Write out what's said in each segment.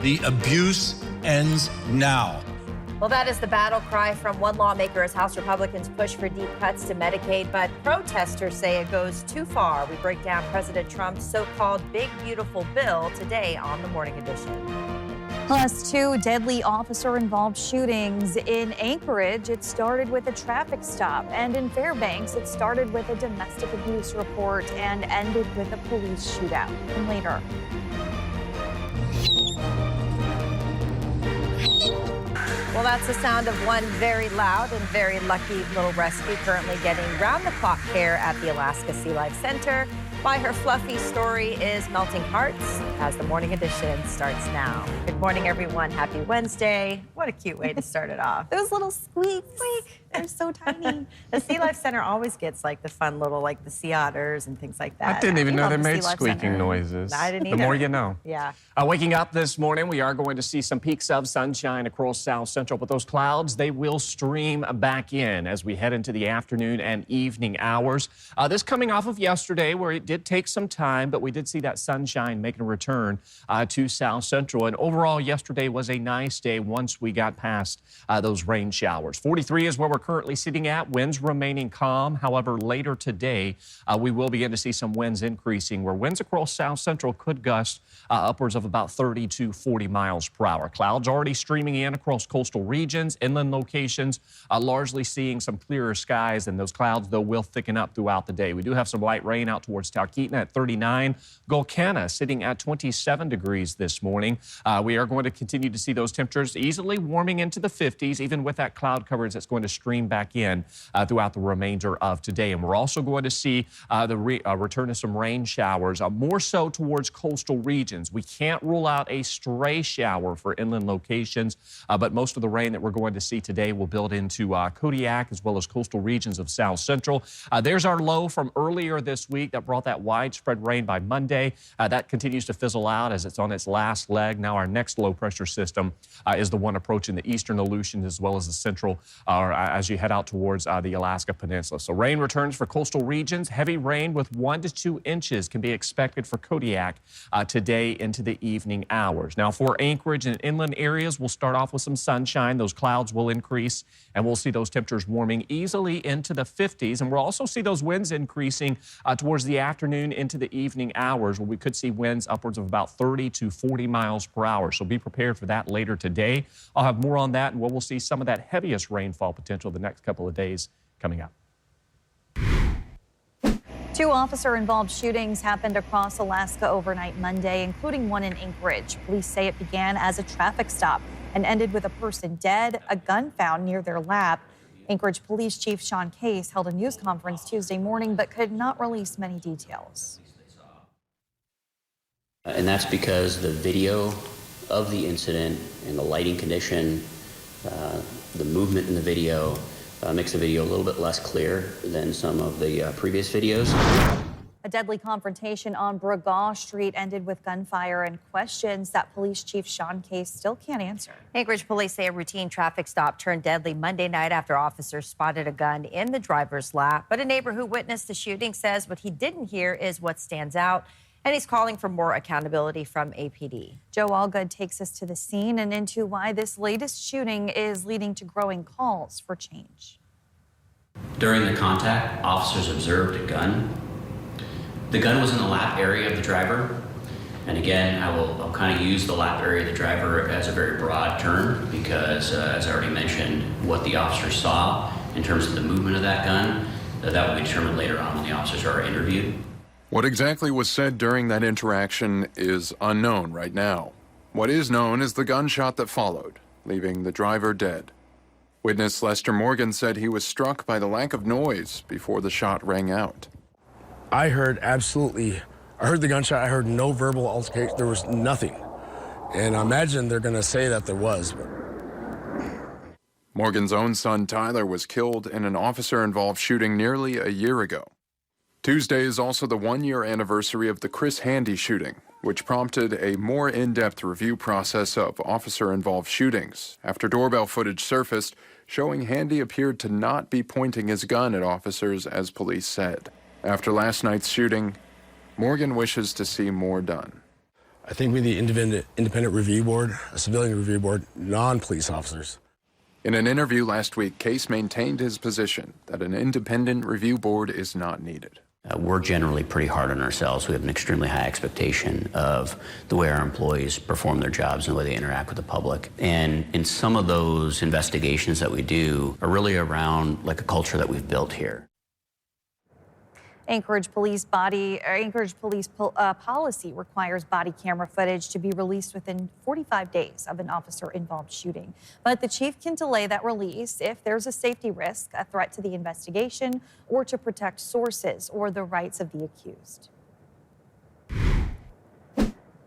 The abuse ends now. Well, that is the battle cry from one lawmaker as House Republicans push for deep cuts to Medicaid, but protesters say it goes too far. We break down President Trump's so-called Big Beautiful Bill today on the Morning Edition. Plus, 2 deadly officer-involved shootings in Anchorage. It started with a traffic stop, and in Fairbanks, it started with a domestic abuse report and ended with a police shootout. And later. Well, that's the sound of one very loud and very lucky little rescue currently getting round-the-clock care at the Alaska Sea Life Center. Why her fluffy story is melting hearts as the Morning Edition starts now. Good morning, everyone. Happy Wednesday. What a cute way to start it off. Those little squeaks. Squeak. They're so tiny. The Sea Life Center always gets like the fun little, like the sea otters and things like that. I didn't even know they made squeaking noises. I didn't either. The more you know. Yeah. Waking up this morning, we are going to see some peaks of sunshine across South Central, but those clouds, they will stream back in as we head into the afternoon and evening hours. This coming off of yesterday, where it did take some time, but we did see that sunshine making a return to South Central. And overall, yesterday was a nice day once we got past those rain showers. 43 is where we're currently sitting at. Winds remaining calm. However, later today, we will begin to see some winds increasing, where winds across South Central could gust upwards of about 30 to 40 miles per hour. Clouds already streaming in across coastal regions, inland locations, largely seeing some clearer skies, and those clouds, though, will thicken up throughout the day. We do have some light rain out towards Talkeetna at 39. Golcana sitting at 27 degrees this morning. We are going to continue to see those temperatures easily warming into the 50s, even with that cloud coverage that's going to stream back in throughout the remainder of today. And we're also going to see the return of some rain showers, more so towards coastal regions. We can't rule out a stray shower for inland locations, but most of the rain that we're going to see today will build into Kodiak as well as coastal regions of South Central. There's our low from earlier this week that brought that widespread rain by Monday. That continues to fizzle out as it's on its last leg. Now our next low pressure system is the one approaching the eastern Aleutians as well as the central as you head out towards the Alaska Peninsula. So rain returns for coastal regions. Heavy rain with 1 to 2 inches can be expected for Kodiak today into the evening hours. Now for Anchorage and inland areas, we'll start off with some sunshine. Those clouds will increase and we'll see those temperatures warming easily into the 50s. And we'll also see those winds increasing towards the afternoon into the evening hours, where we could see winds upwards of about 30 to 40 miles per hour. So be prepared for that later today. I'll have more on that, and we'll see some of that heaviest rainfall potential the next couple of days coming up. 2 officer-involved shootings happened across Alaska overnight Monday, including one in Anchorage. Police say it began as a traffic stop and ended with a person dead, a gun found near their lap. Anchorage Police Chief Sean Case held a news conference Tuesday morning but could not release many details. And that's because the video of the incident and the lighting condition, the movement in the video, makes the video a little bit less clear than some of the previous videos. A deadly confrontation on Bregaw Street ended with gunfire and questions that Police Chief Sean Case still can't answer. Anchorage police say a routine traffic stop turned deadly Monday night after officers spotted a gun in the driver's lap. But a neighbor who witnessed the shooting says what he didn't hear is what stands out, and he's calling for more accountability from APD. Joe Allgood takes us to the scene and into why this latest shooting is leading to growing calls for change. During the contact, officers observed a gun. The gun was in the lap area of the driver. And again, I'll kind of use the lap area of the driver as a very broad term because, as I already mentioned, what the officers saw in terms of the movement of that gun, that will be determined later on when the officers are interviewed. What exactly was said during that interaction is unknown right now. What is known is the gunshot that followed, leaving the driver dead. Witness Lester Morgan said he was struck by the lack of noise before the shot rang out. I heard the gunshot. I heard no verbal altercation. There was nothing. And I imagine they're going to say that there was. But Morgan's own son, Tyler, was killed in an officer-involved shooting nearly a year ago. Tuesday is also the one-year anniversary of the Chris Handy shooting, which prompted a more in-depth review process of officer-involved shootings after doorbell footage surfaced showing Handy appeared to not be pointing his gun at officers, as police said. After last night's shooting, Morgan wishes to see more done. I think we need independent review board, a civilian review board, non-police officers. In an interview last week, Case maintained his position that an independent review board is not needed. We're generally pretty hard on ourselves. We have an extremely high expectation of the way our employees perform their jobs and the way they interact with the public. And in some of those investigations that we do are really around like a culture that we've built here. Anchorage police policy requires body camera footage to be released within 45 days of an officer-involved shooting. But the chief can delay that release if there's a safety risk, a threat to the investigation, or to protect sources or the rights of the accused.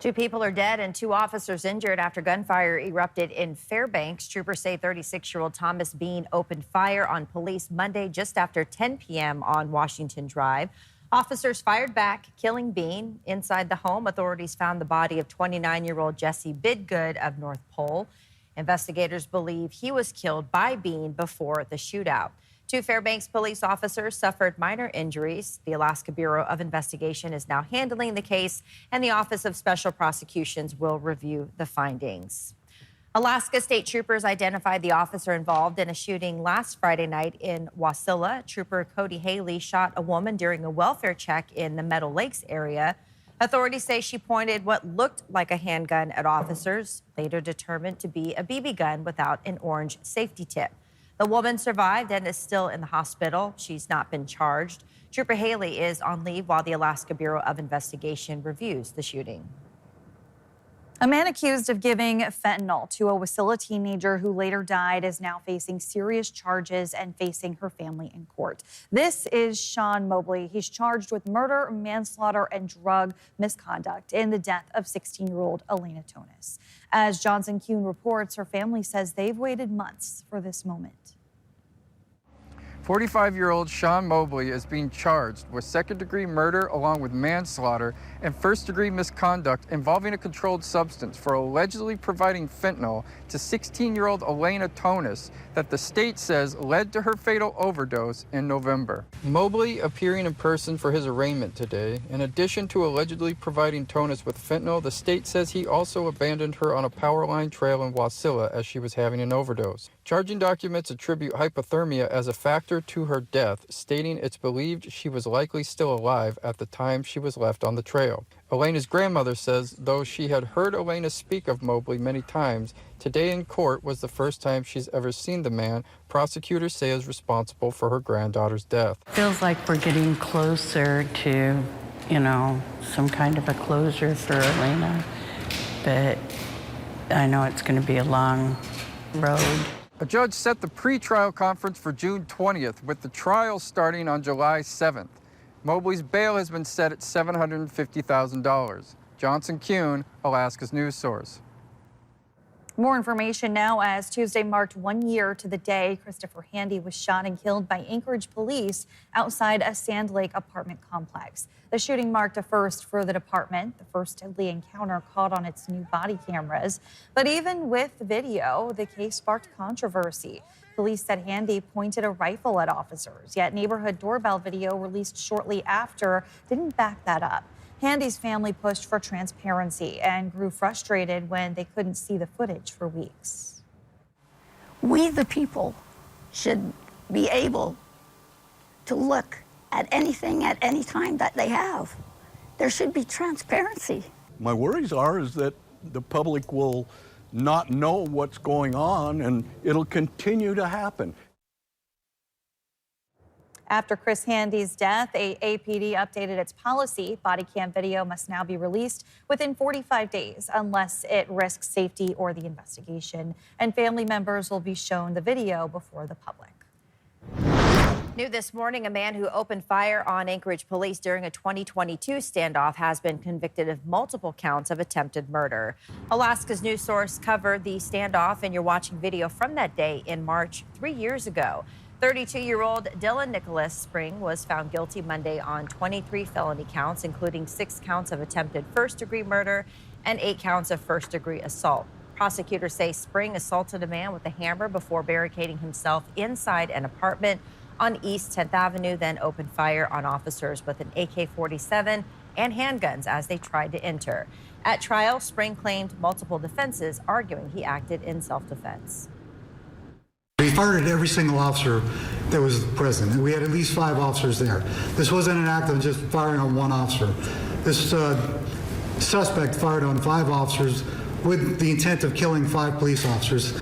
2 people are dead and 2 officers injured after gunfire erupted in Fairbanks. Troopers say 36-year-old Thomas Bean opened fire on police Monday just after 10 p.m. on Washington Drive. Officers fired back, killing Bean. Inside the home, authorities found the body of 29-year-old Jesse Bidgood of North Pole. Investigators believe he was killed by Bean before the shootout. 2 Fairbanks police officers suffered minor injuries. The Alaska Bureau of Investigation is now handling the case, and the Office of Special Prosecutions will review the findings. Alaska state troopers identified the officer involved in a shooting last Friday night in Wasilla. Trooper Cody Haley shot a woman during a welfare check in the Meadow Lakes area. Authorities say she pointed what looked like a handgun at officers, later determined to be a BB gun without an orange safety tip. The woman survived and is still in the hospital. She's not been charged. Trooper Haley is on leave while the Alaska Bureau of Investigation reviews the shooting. A man accused of giving fentanyl to a Wasilla teenager who later died is now facing serious charges and facing her family in court. This is Sean Mobley. He's charged with murder, manslaughter, and drug misconduct in the death of 16-year-old Elena Tonis. As Johnson Kuhn reports, her family says they've waited months for this moment. 45-year-old Sean Mobley is being charged with second-degree murder along with manslaughter and first-degree misconduct involving a controlled substance for allegedly providing fentanyl to 16-year-old Elena Tonis that the state says led to her fatal overdose in November. Mobley appearing in person for his arraignment today. In addition to allegedly providing Tonis with fentanyl, the state says he also abandoned her on a power line trail in Wasilla as she was having an overdose. Charging documents attribute hypothermia as a factor to her death, stating it's believed she was likely still alive at the time she was left on the trail. Elena's grandmother says though she had heard Elena speak of Mobley many times, today in court was the first time she's ever seen the man prosecutors say is responsible for her granddaughter's death. Feels like we're getting closer to, some kind of a closure for Elena, but I know it's going to be a long road. A judge set the pre-trial conference for June 20th, with the trial starting on July 7th. Mobley's bail has been set at $750,000. Johnson Kuhn, Alaska's news source. More information now as Tuesday marked 1 year to the day Christopher Handy was shot and killed by Anchorage police outside a Sand Lake apartment complex. The shooting marked a first for the department, the first deadly encounter caught on its new body cameras. But even with video, the case sparked controversy. Police said Handy pointed a rifle at officers, yet neighborhood doorbell video released shortly after didn't back that up. Handy's family pushed for transparency and grew frustrated when they couldn't see the footage for weeks. We, the people, should be able to look at anything at any time that they have. There should be transparency. My worries is that the public will not know what's going on and it'll continue to happen. After Chris Handy's death, APD updated its policy. Body cam video must now be released within 45 days unless it risks safety or the investigation. And family members will be shown the video before the public. New this morning, a man who opened fire on Anchorage police during a 2022 standoff has been convicted of multiple counts of attempted murder. Alaska's news source covered the standoff, and you're watching video from that day in March 3 years ago. 32-year-old Dylan Nicholas Spring was found guilty Monday on 23 felony counts, including 6 counts of attempted first-degree murder and 8 counts of first-degree assault. Prosecutors say Spring assaulted a man with a hammer before barricading himself inside an apartment on East 10th Avenue, then opened fire on officers with an AK-47 and handguns as they tried to enter. At trial, Spring claimed multiple defenses, arguing he acted in self-defense. He fired at every single officer that was present, and we had at least 5 officers there. This wasn't an act of just firing on one officer. This suspect fired on 5 officers with the intent of killing 5 police officers.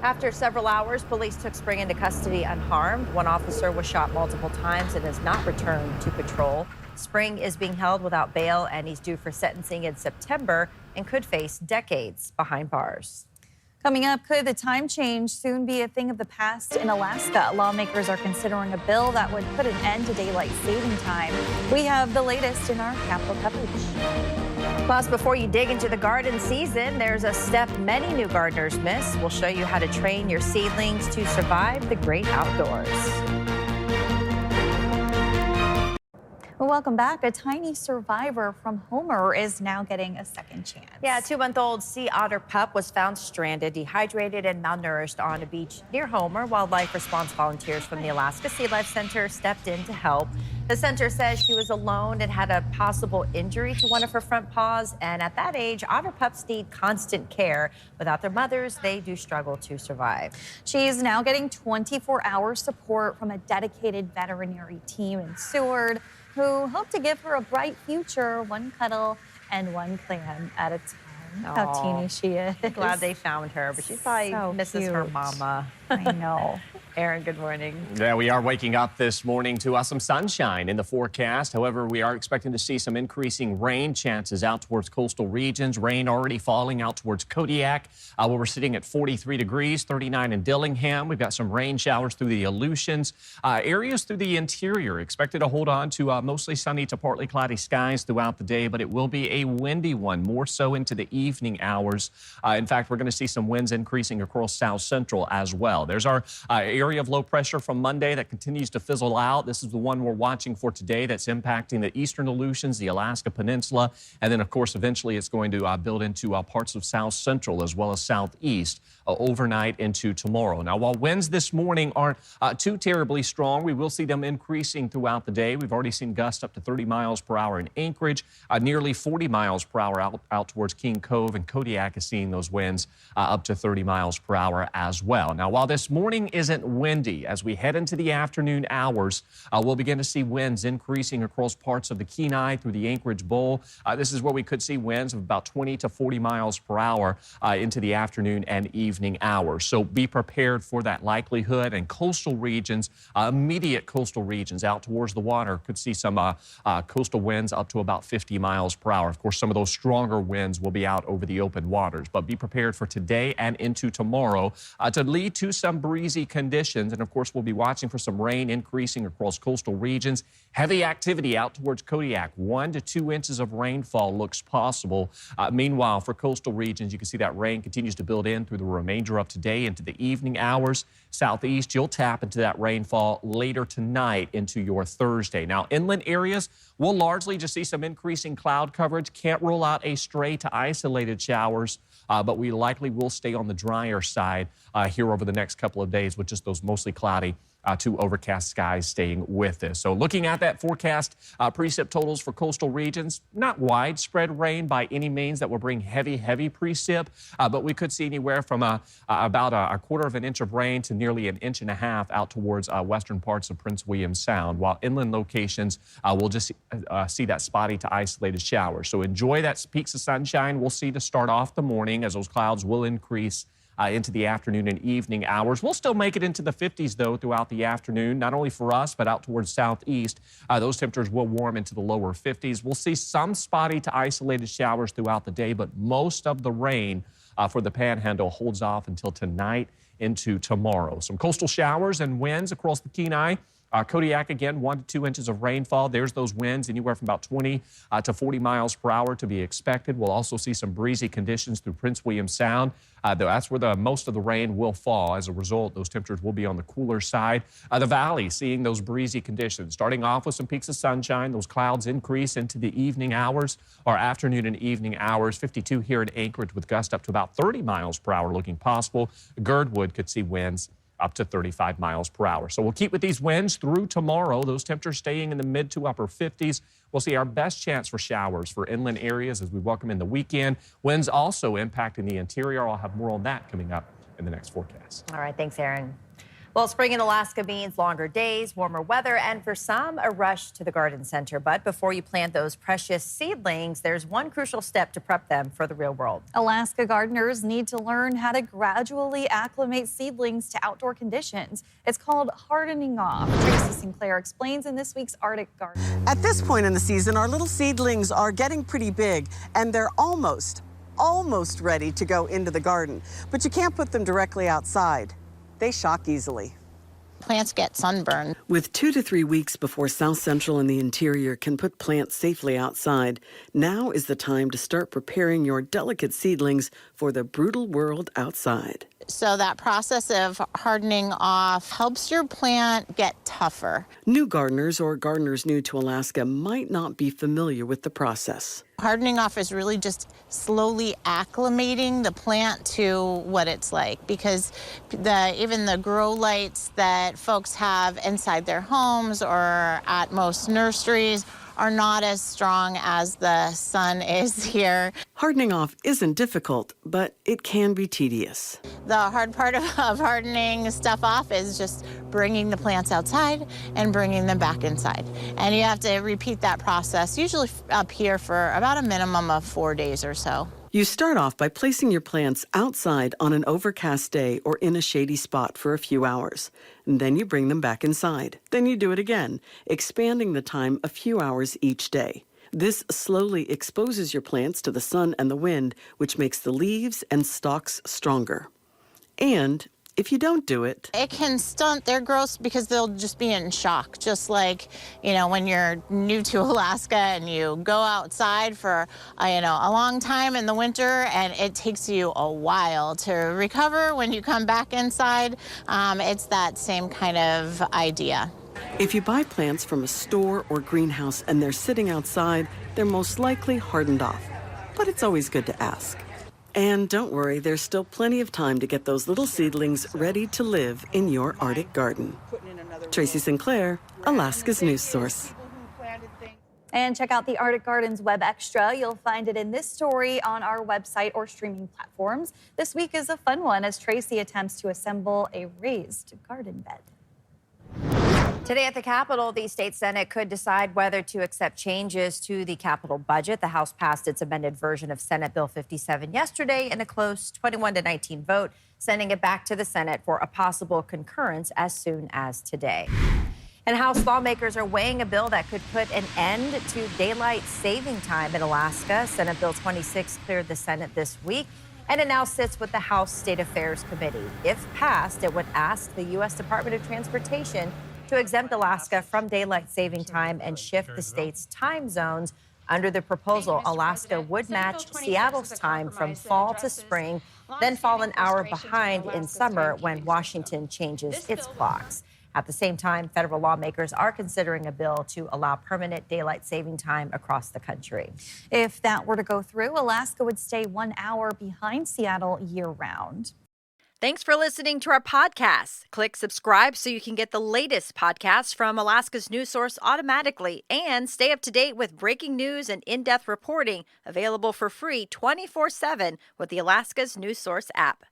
After several hours, police took Spring into custody unharmed. One officer was shot multiple times and has not returned to patrol. Spring is being held without bail, and he's due for sentencing in September and could face decades behind bars. Coming up, could the time change soon be a thing of the past in Alaska? Lawmakers are considering a bill that would put an end to daylight saving time. We have the latest in our Capitol coverage. Plus, before you dig into the garden season, there's a step many new gardeners miss. We'll show you how to train your seedlings to survive the great outdoors. Well, welcome back. A tiny survivor from Homer is now getting a second chance. Yeah, a 2-month-old sea otter pup was found stranded, dehydrated, and malnourished on a beach near Homer. Wildlife response volunteers from the Alaska Sea Life Center stepped in to help. The center says she was alone and had a possible injury to one of her front paws. And at that age, otter pups need constant care. Without their mothers, they do struggle to survive. She's now getting 24-hour support from a dedicated veterinary team in Seward, who hope to give her a bright future, one cuddle and one clam at a time. How teeny she is. Glad they found her, but she probably misses her mama. I know. Aaron, good morning. Yeah, we are waking up this morning to some sunshine in the forecast. However, we are expecting to see some increasing rain chances out towards coastal regions. Rain already falling out towards Kodiak, where we're sitting at 43 degrees, 39 in Dillingham. We've got some rain showers through the Aleutians. Areas through the interior expected to hold on to mostly sunny to partly cloudy skies throughout the day, but it will be a windy one, more so into the evening hours. In fact, we're going to see some winds increasing across south central as well. There's our area of low pressure from Monday that continues to fizzle out. This is the one we're watching for today that's impacting the eastern Aleutians, the Alaska Peninsula, and then, of course, eventually it's going to build into parts of south central as well as southeast overnight into tomorrow. Now, while winds this morning aren't too terribly strong, we will see them increasing throughout the day. We've already seen gusts up to 30 miles per hour in Anchorage, nearly 40 miles per hour out towards King Cove, and Kodiak is seeing those winds up to 30 miles per hour as well. Now, while this morning isn't windy, as we head into the afternoon hours, we'll begin to see winds increasing across parts of the Kenai through the Anchorage Bowl. This is where we could see winds of about 20 to 40 miles per hour into the afternoon and evening hours. So be prepared for that likelihood. And coastal regions, immediate coastal regions out towards the water could see some coastal winds up to about 50 miles per hour. Of course, some of those stronger winds will be out over the open waters, but be prepared for today and into tomorrow to lead to some breezy conditions. And of course, we'll be watching for some rain increasing across coastal regions. Heavy activity out towards Kodiak. 1 to 2 inches of rainfall looks possible. Meanwhile, for coastal regions, you can see that rain continues to build in through the remainder of today into the evening hours. Southeast, you'll tap into that rainfall later tonight into your Thursday. Now, inland areas will largely just see some increasing cloud coverage. Can't rule out a stray to isolated showers, but we likely will stay on the drier side here over the next couple of days with just those mostly cloudy to overcast skies staying with us. So looking at that forecast, precip totals for coastal regions, not widespread rain by any means that will bring heavy precip, but we could see anywhere from about a quarter of an inch of rain to nearly an inch and a half out towards western parts of Prince William Sound, while inland locations will just see that spotty to isolated showers. So enjoy that peaks of sunshine we'll see to start off the morning as those clouds will increase into the afternoon and evening hours. We'll still make it into the 50s, though, throughout the afternoon, not only for us, but out towards southeast. Those temperatures will warm into the lower 50s. We'll see some spotty to isolated showers throughout the day, but most of the rain for the Panhandle holds off until tonight into tomorrow. Some coastal showers and winds across the Kenai. Kodiak, again, 1 to 2 inches of rainfall. There's those winds anywhere from about 20 to 40 miles per hour to be expected. We'll also see some breezy conditions through Prince William Sound. That's where most of the rain will fall. As a result, those temperatures will be on the cooler side. The valley seeing those breezy conditions. Starting off with some peaks of sunshine. Those clouds increase into the evening hours or afternoon and evening hours. 52 here in Anchorage with gusts up to about 30 miles per hour looking possible. Girdwood could see winds up to 35 miles per hour. So we'll keep with these winds through tomorrow. Those temperatures staying in the mid to upper 50s. We'll see our best chance for showers for inland areas as we welcome in the weekend. Winds also impacting the interior. I'll have more on that coming up in the next forecast. All right, thanks, Aaron. Well, spring in Alaska means longer days, warmer weather, and for some, a rush to the garden center. But before you plant those precious seedlings, there's one crucial step to prep them for the real world. Alaska gardeners need to learn how to gradually acclimate seedlings to outdoor conditions. It's called hardening off. Tracy Sinclair explains in this week's Arctic Garden. At this point in the season, our little seedlings are getting pretty big, and they're almost ready to go into the garden. But you can't put them directly outside. They shock easily. Plants get sunburned. With 2 to 3 weeks before South Central and the interior can put plants safely outside, now is the time to start preparing your delicate seedlings for the brutal world outside. So that process of hardening off helps your plant get tougher. New gardeners or gardeners new to Alaska might not be familiar with the process. Hardening off is really just slowly acclimating the plant to what it's like, because even the grow lights that folks have inside their homes or at most nurseries are not as strong as the sun is here. Hardening off isn't difficult, but it can be tedious. The hard part of hardening stuff off is just bringing the plants outside and bringing them back inside. And you have to repeat that process, usually up here for about a minimum of 4 days or so. You start off by placing your plants outside on an overcast day or in a shady spot for a few hours. And then you bring them back inside. Then you do it again, expanding the time a few hours each day. This slowly exposes your plants to the sun and the wind, which makes the leaves and stalks stronger. And if you don't do it, it can stunt their growth because they'll just be in shock. Just like, when you're new to Alaska and you go outside for, a long time in the winter and it takes you a while to recover when you come back inside. It's that same kind of idea. If you buy plants from a store or greenhouse and they're sitting outside, they're most likely hardened off. But it's always good to ask. And don't worry, there's still plenty of time to get those little seedlings ready to live in your Arctic garden. Tracy Sinclair, Alaska's news source. And check out the Arctic Gardens Web Extra. You'll find it in this story on our website or streaming platforms. This week is a fun one as Tracy attempts to assemble a raised garden bed. Today at the Capitol, the state Senate could decide whether to accept changes to the Capitol budget. The House passed its amended version of Senate Bill 57 yesterday in a close 21-19 vote, sending it back to the Senate for a possible concurrence as soon as today. And House lawmakers are weighing a bill that could put an end to daylight saving time in Alaska. Senate Bill 26 cleared the Senate this week, and it now sits with the House State Affairs Committee. If passed, it would ask the U.S. Department of Transportation to exempt Alaska from daylight saving time and shift the state's time zones. Under the proposal, Alaska would match Seattle's time from fall to spring, then fall an hour behind in summer when Washington changes its clocks. At the same time, federal lawmakers are considering a bill to allow permanent daylight saving time across the country. If that were to go through, Alaska would stay 1 hour behind Seattle year-round. Thanks for listening to our podcast. Click subscribe so you can get the latest podcasts from Alaska's news source automatically and stay up to date with breaking news and in-depth reporting available for free 24/7 with the Alaska's news source app.